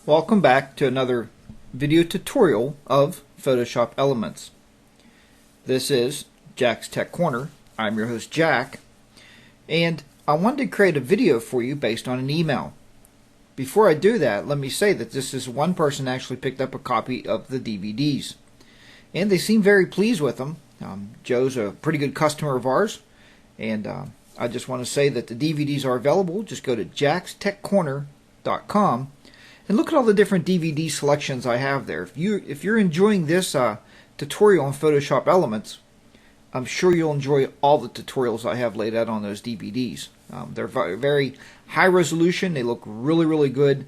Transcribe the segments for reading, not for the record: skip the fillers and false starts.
Welcome back to another video tutorial of Photoshop Elements. This is Jack's Tech Corner. I'm your host Jack, and I wanted to create a video for you based on an email. Before I do that, let me say that this is one person actually picked up a copy of the DVDs, and they seem very pleased with them. Joe's a pretty good customer of ours, and I just want to say that the DVDs are available. Just go to jackstechcorner.com and look at all the different DVD selections I have there. If you're enjoying this tutorial on Photoshop Elements, I'm sure you'll enjoy all the tutorials I have laid out on those DVDs. They're very high resolution. They look really good.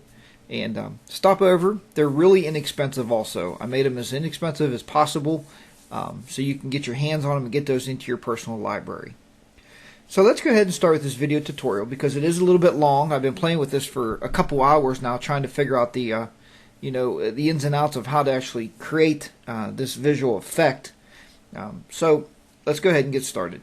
And stop over. They're really inexpensive also. I made them as inexpensive as possible so you can get your hands on them and get those into your personal library. So let's go ahead and start with this video tutorial because it is a little bit long. I've been playing with this for a couple hours now, trying to figure out the the ins and outs of how to actually create this visual effect. So let's go ahead and get started.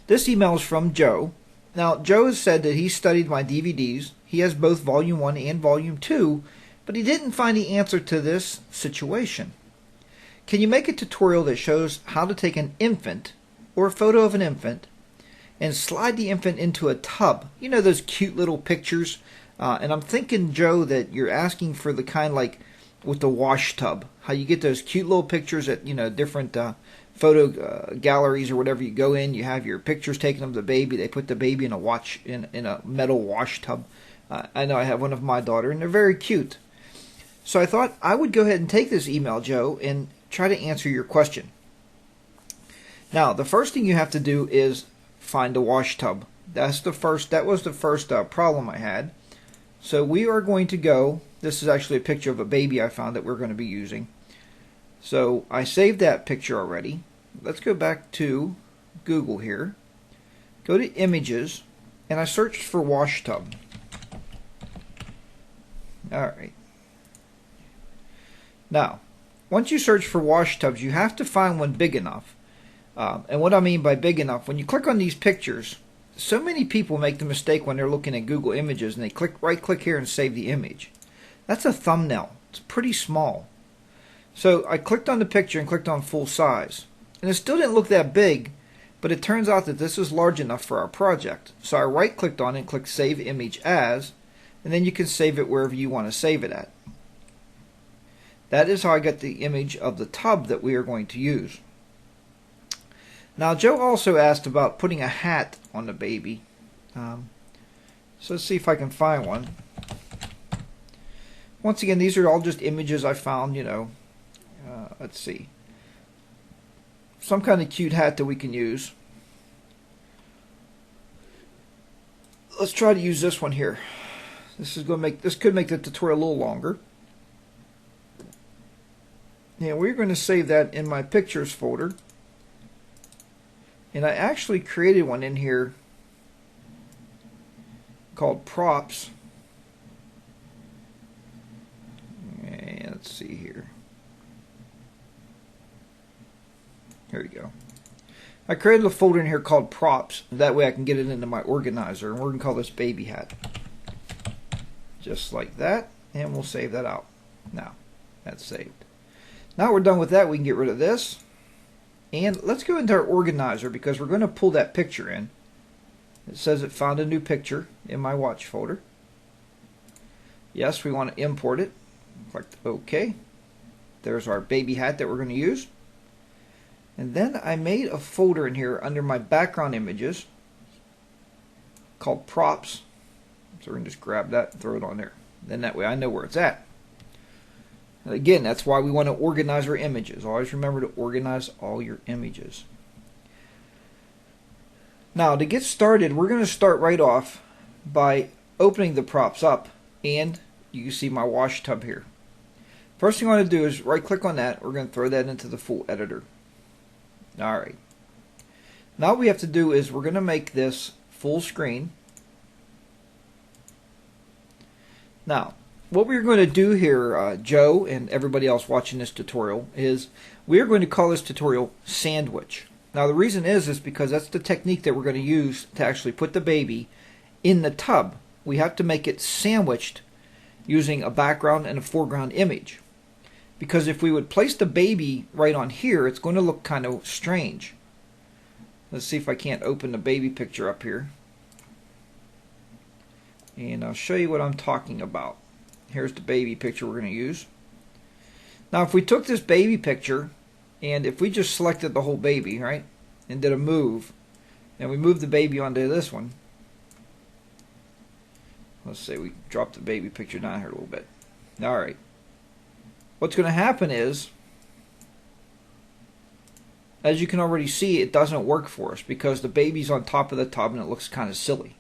This email is from Joe. Now Joe has said that he studied my DVDs. He has both Volume 1 and Volume 2, but he didn't find the answer to this situation. Can you make a tutorial that shows how to take an infant or a photo of an infant and slide the infant into a tub? You know, those cute little pictures. And I'm thinking, Joe, that you're asking for the kind like with the wash tub. How you get those cute little pictures at, different photo galleries or whatever you go in. You have your pictures taken of the baby. They put the baby in a metal wash tub. I know I have one of my daughter, and they're very cute. So I thought I would go ahead and take this email, Joe, and try to answer your question. Now, the first thing you have to do is find a wash tub. That was the first problem I had. So we are going to go. This is actually a picture of a baby I found that we're going to be using. So I saved that picture already. Let's go back to Google here. Go to Images, and I searched for wash tub. Alright. Now, once you search for wash tubs, you have to find one big enough. And what I mean by big enough, when you click on these pictures, so many people make the mistake when they're looking at Google Images and they right-click here and save the image. That's a thumbnail. It's pretty small. So I clicked on the picture and clicked on full size. And it still didn't look that big, but it turns out that this is large enough for our project. So I right-clicked on it and clicked Save Image As, and then you can save it wherever you want to save it at. That is how I got the image of the tub that we are going to use. Now, Joe also asked about putting a hat on the baby. So let's see if I can find one. Once again, these are all just images I found, let's see. Some kind of cute hat that we can use. Let's try to use this one here. This could make the tutorial a little longer. And we're going to save that in my pictures folder. And I actually created one in here called props. And let's see here. Here we go. I created a folder in here called props. That way I can get it into my organizer. And we're going to call this baby hat. Just like that. And we'll save that out. Now, that's saved. Now we're done with that, we can get rid of this. And let's go into our organizer because we're going to pull that picture in. It says it found a new picture in my watch folder. Yes, we want to import it. Click OK. There's our baby hat that we're going to use. And then I made a folder in here under my background images called props. So we're going to just grab that and throw it on there. Then that way I know where it's at. And again, that's why we want to organize our images. Always remember to organize all your images. Now, to get started, we're going to start right off by opening the props up, and you can see my wash tub here. First thing I want to do is right-click on that. We're going to throw that into the full editor. Alright. Now what we have to do is we're going to make this full screen. Now, what we're going to do here, Joe and everybody else watching this tutorial, is we are going to call this tutorial Sandwich. Now the reason is because that's the technique that we're going to use to actually put the baby in the tub. we have to make it sandwiched using a background and a foreground image. Because if we would place the baby right on here, it's going to look kind of strange. Let's see if I can't open the baby picture up here. And I'll show you what I'm talking about. Here's the baby picture we're going to use. Now if we took this baby picture and if we just selected the whole baby, right, and did a move, and we moved the baby onto this one. Let's say we drop the baby picture down here a little bit. Alright. What's going to happen is, as you can already see, it doesn't work for us because the baby's on top of the tub and it looks kind of silly.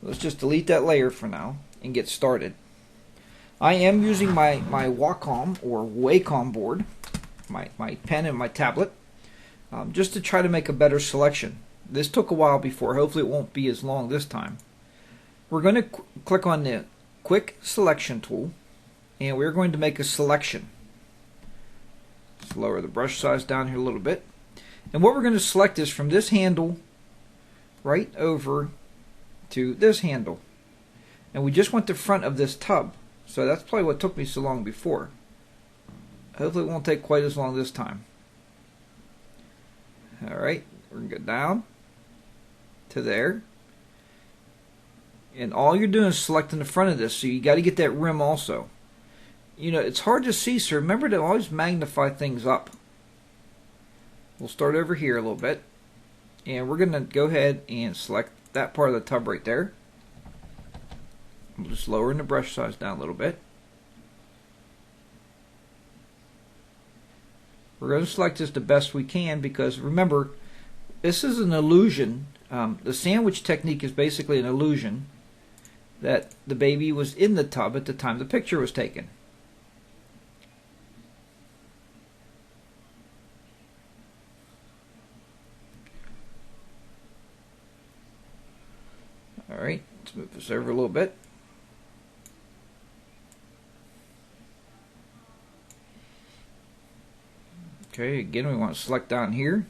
Let's just delete that layer for now and get started. I am using my Wacom or Wacom board, my pen and my tablet, just to try to make a better selection. This took a while before. Hopefully it won't be as long this time. We're going to click on the Quick Selection tool, and we're going to make a selection. Let's lower the brush size down here a little bit. And what we're going to select is from this handle right over to this handle. And we just want the front of this tub. So that's probably what took me so long before. Hopefully it won't take quite as long this time. Alright, we're going to go down to there. And all you're doing is selecting the front of this, so you got to get that rim also. You know, it's hard to see, so remember to always magnify things up. We'll start over here a little bit. And we're going to go ahead and select that part of the tub right there. I'm just lowering the brush size down a little bit. We're going to select this the best we can because remember, this is an illusion. The sandwich technique is basically an illusion that the baby was in the tub at the time the picture was taken. Alright, let's move this over a little bit. Okay, again we want to select down here.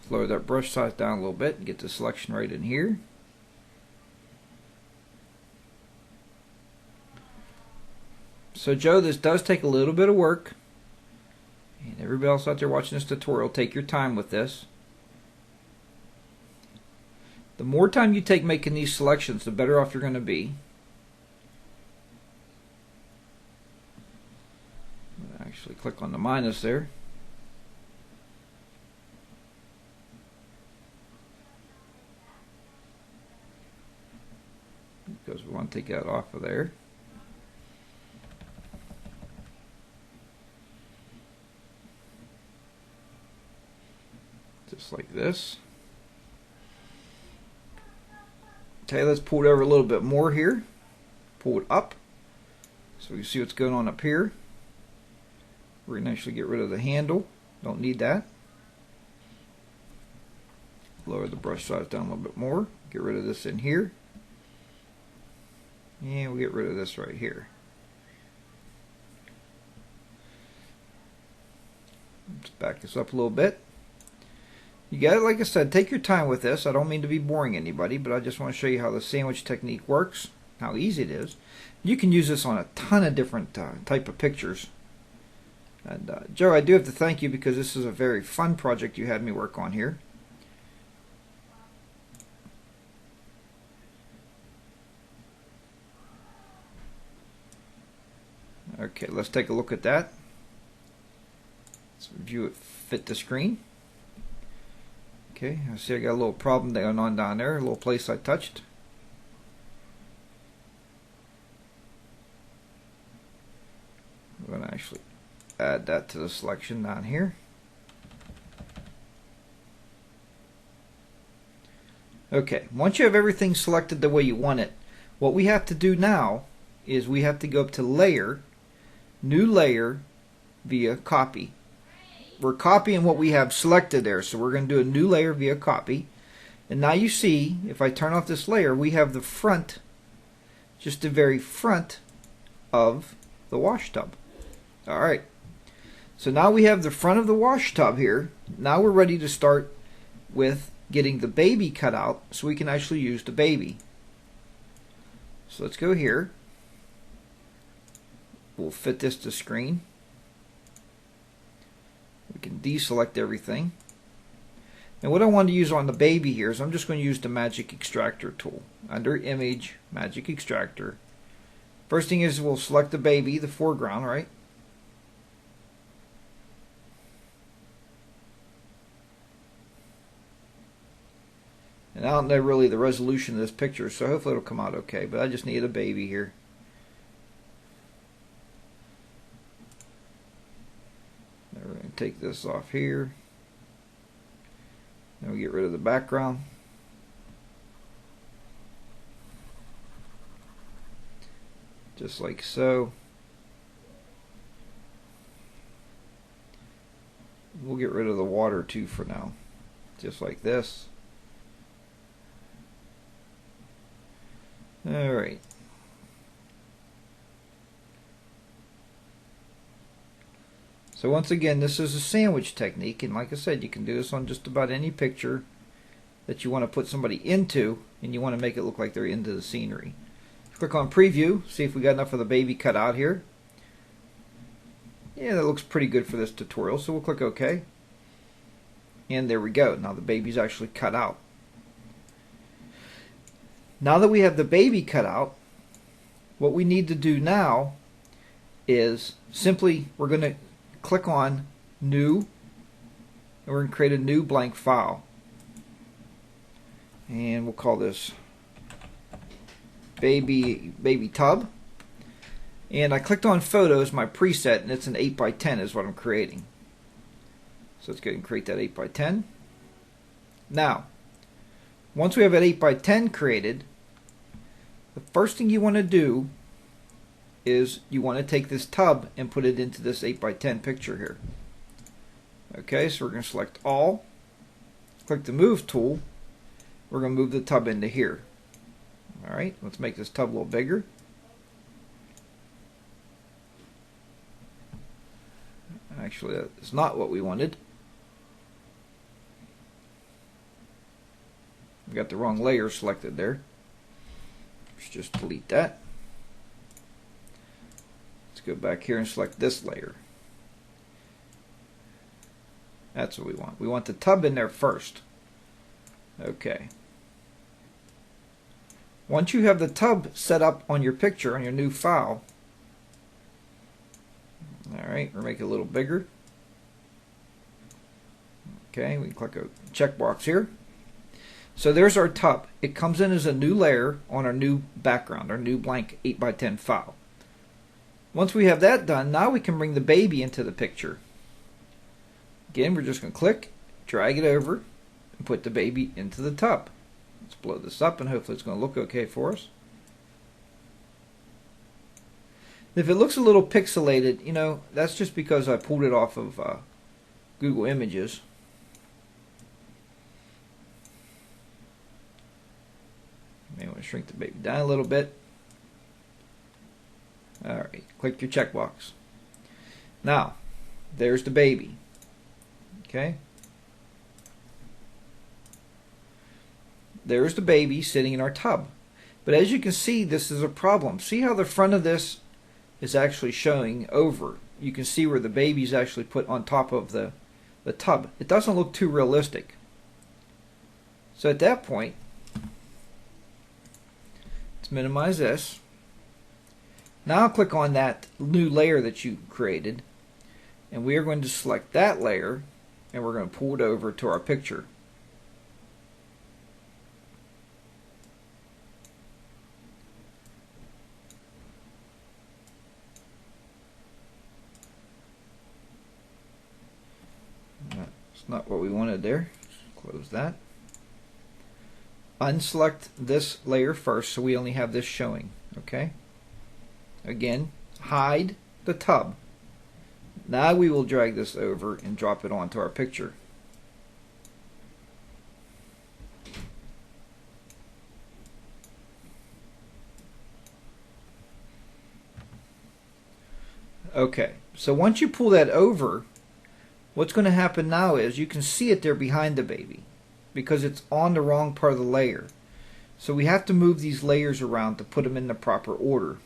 Lower that brush size down a little bit and get the selection right in here. So Joe, this does take a little bit of work. And everybody else out there watching this tutorial, take your time with this. The more time you take making these selections, the better off you're going to be. Actually click on the minus there. Because we want to take that off of there. Just like this. Okay, let's pull it over a little bit more here. Pull it up so we can see what's going on up here. We're going to actually get rid of the handle. Don't need that. Lower the brush size down a little bit more. Get rid of this in here. And we'll get rid of this right here. Let's back this up a little bit. You got it, like I said, take your time with this. I don't mean to be boring anybody, but I just want to show you how the sandwich technique works, how easy it is. You can use this on a ton of different type of pictures. And Joe, I do have to thank you because this is a very fun project you had me work on here. Okay, let's take a look at that. Let's review it fit the screen. Okay, I see I got a little problem going on down there, a little place I touched. I'm going to actually add that to the selection down here. Okay, once you have everything selected the way you want it, what we have to do now is we have to go up to Layer, New Layer via Copy. We're copying what we have selected there, so we're going to do a new layer via copy. And now you see, if I turn off this layer, we have the front, just the very front of the wash tub. Alright, so now we have the front of the wash tub here. Now we're ready to start with getting the baby cut out so we can actually use the baby. So let's go here. We'll fit this to screen. We can deselect everything. And what I want to use on the baby here is I'm just going to use the Magic Extractor tool. Under Image, Magic Extractor. First thing is we'll select the baby, the foreground, right? And I don't know really the resolution of this picture, so hopefully it'll come out okay, but I just need a baby here. Now we're going to take this off here. Then we'll get rid of the background. Just like so. We'll get rid of the water too for now. Just like this. Alright. So once again, this is a sandwich technique, and like I said, you can do this on just about any picture that you want to put somebody into, and you want to make it look like they're into the scenery. Click on Preview, see if we got enough of the baby cut out here. Yeah, that looks pretty good for this tutorial, so we'll click OK. And there we go. Now the baby's actually cut out. Now that we have the baby cut out, what we need to do now is simply we're going to click on New, and we're going to create a new blank file. And we'll call this baby tub. And I clicked on Photos, my preset, and it's an 8x10 is what I'm creating. So let's go ahead and create that 8x10. Now, once we have an 8x10 created, the first thing you want to do is you want to take this tub and put it into this 8x10 picture here. Okay, so we're going to select all, click the Move tool, we're going to move the tub into here. Alright, let's make this tub a little bigger. Actually, that's not what we wanted. We got the wrong layer selected there. Let's just delete that. Let's go back here and select this layer. That's what we want. We want the tub in there first. Okay. Once you have the tub set up on your picture, on your new file, alright, we'll make it a little bigger. Okay, we can click a checkbox here. So there's our tub. It comes in as a new layer on our new background, our new blank 8x10 file. Once we have that done, now we can bring the baby into the picture. Again, we're just going to click, drag it over, and put the baby into the tub. Let's blow this up, and hopefully it's going to look okay for us. If it looks a little pixelated, you know, that's just because I pulled it off of Google Images. May want to shrink the baby down a little bit. Alright, click your checkbox. Now, there's the baby. Okay? There's the baby sitting in our tub. But as you can see, this is a problem. See how the front of this is actually showing over. You can see where the baby's actually put on top of the tub. It doesn't look too realistic. So at that point, let's minimize this. Now click on that new layer that you created, and we are going to select that layer, and we're going to pull it over to our picture. That's not what we wanted there. Close that. Unselect this layer first so we only have this showing. Okay? Again, hide the tub. Now we will drag this over and drop it onto our picture. Okay, so once you pull that over, what's going to happen now is you can see it there behind the baby because it's on the wrong part of the layer. So we have to move these layers around to put them in the proper order.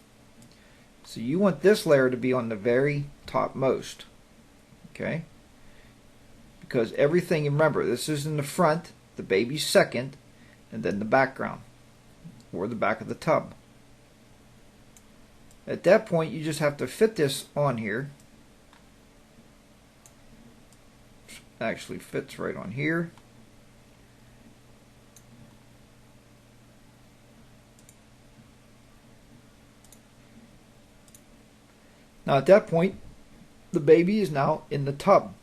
So you want this layer to be on the very topmost, okay? Because everything, remember, this is in the front, the baby's second, and then the background, or the back of the tub. At that point, you just have to fit this on here. Actually fits right on here. Now at that point, the baby is now in the tub.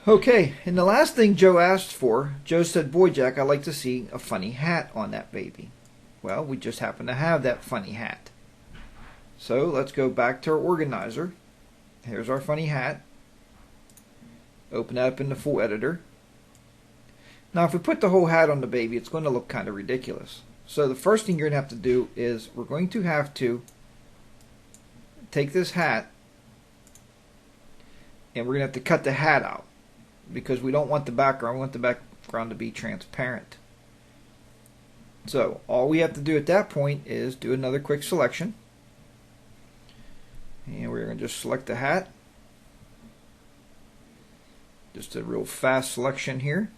Okay, and the last thing Joe asked for, Joe said, "Boy, Jack, I'd like to see a funny hat on that baby." Well, we just happen to have that funny hat. So let's go back to our organizer. Here's our funny hat. Open that up in the full editor. Now if we put the whole hat on the baby, it's going to look kind of ridiculous. So the first thing you're going to have to do is we're going to have to take this hat and we're going to have to cut the hat out because we don't want the background. We want the background to be transparent. So all we have to do at that point is do another quick selection. And we're going to just select the hat. Just a real fast selection here.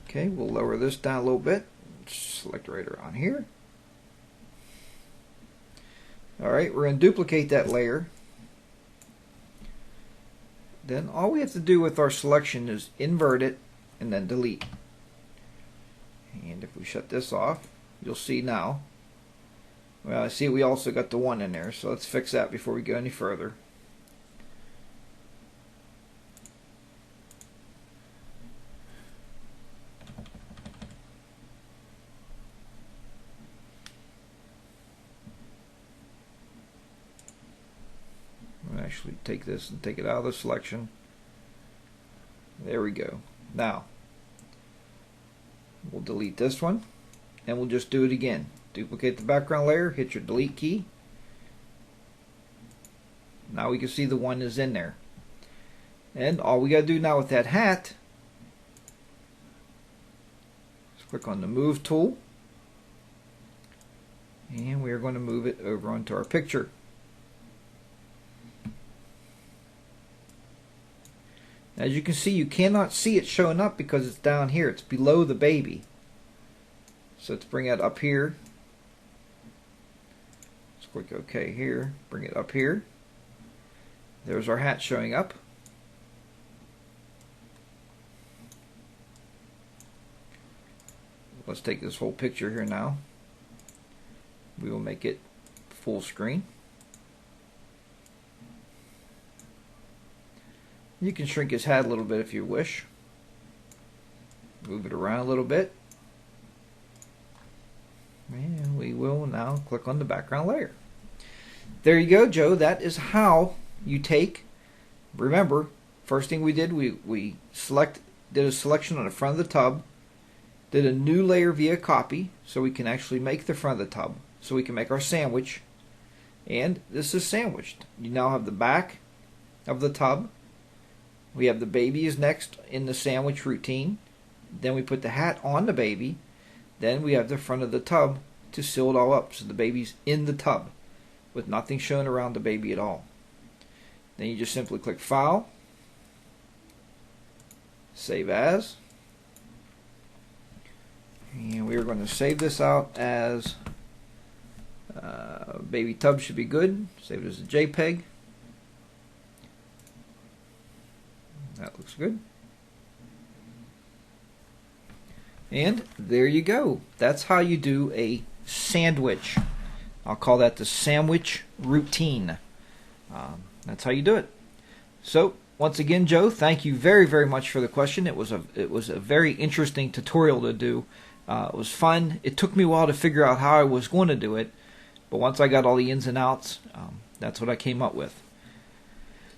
Okay, we'll lower this down a little bit. Select right around here. Alright, we're going to duplicate that layer. Then all we have to do with our selection is invert it and then delete. And if we shut this off, you'll see now. Well, I see we also got the 1 in there, so let's fix that before we go any further. We'll actually take this and take it out of the selection. There we go. Now, we'll delete this one, and we'll just do it again. Duplicate the background layer, hit your delete key. Now we can see the 1 is in there. And all we got to do now with that hat is click on the move tool, and we are going to move it over onto our picture. As you can see, you cannot see it showing up because it's down here. It's below the baby. So let's bring it up here. Click OK here, bring it up here. There's our hat showing up. Let's take this whole picture here now. We will make it full screen. You can shrink his hat a little bit if you wish. Move it around a little bit. And we will now click on the background layer. There you go, Joe. That is how you take, remember, first thing we did, we did a selection on the front of the tub, did a new layer via copy, so we can actually make the front of the tub, so we can make our sandwich. And this is sandwiched. You now have the back of the tub. We have the baby is next in the sandwich routine. Then we put the hat on the baby. Then we have the front of the tub to seal it all up, so the baby's in the tub with nothing showing around the baby at all. Then you just simply click File, Save As, and we are going to save this out as baby tub should be good. Save it as a JPEG. That looks good. And there you go. That's how you do a sandwich. I'll call that the sandwich routine. That's how you do it. So once again, Joe, thank you very, very much for the question. It was a very interesting tutorial to do. It was fun. It took me a while to figure out how I was going to do it, but once I got all the ins and outs, that's what I came up with.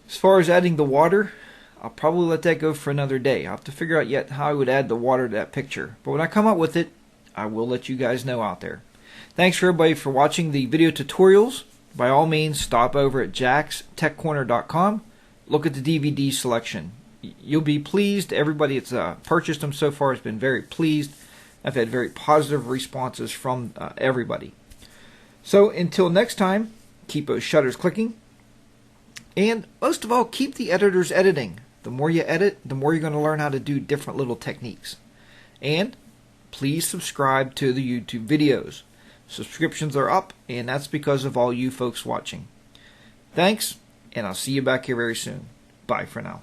As far as adding the water, I'll probably let that go for another day. I'll have to figure out yet how I would add the water to that picture. But when I come up with it, I will let you guys know out there. Thanks for everybody for watching the video tutorials. By all means, stop over at jackstechcorner.com. Look at the DVD selection. you'll be pleased. Everybody that's purchased them so far has been very pleased. I've had very positive responses from everybody. So until next time, keep those shutters clicking. And most of all, keep the editors editing. The more you edit, the more you're going to learn how to do different little techniques. And please subscribe to the YouTube videos. Subscriptions are up, and that's because of all you folks watching. Thanks, and I'll see you back here very soon. Bye for now.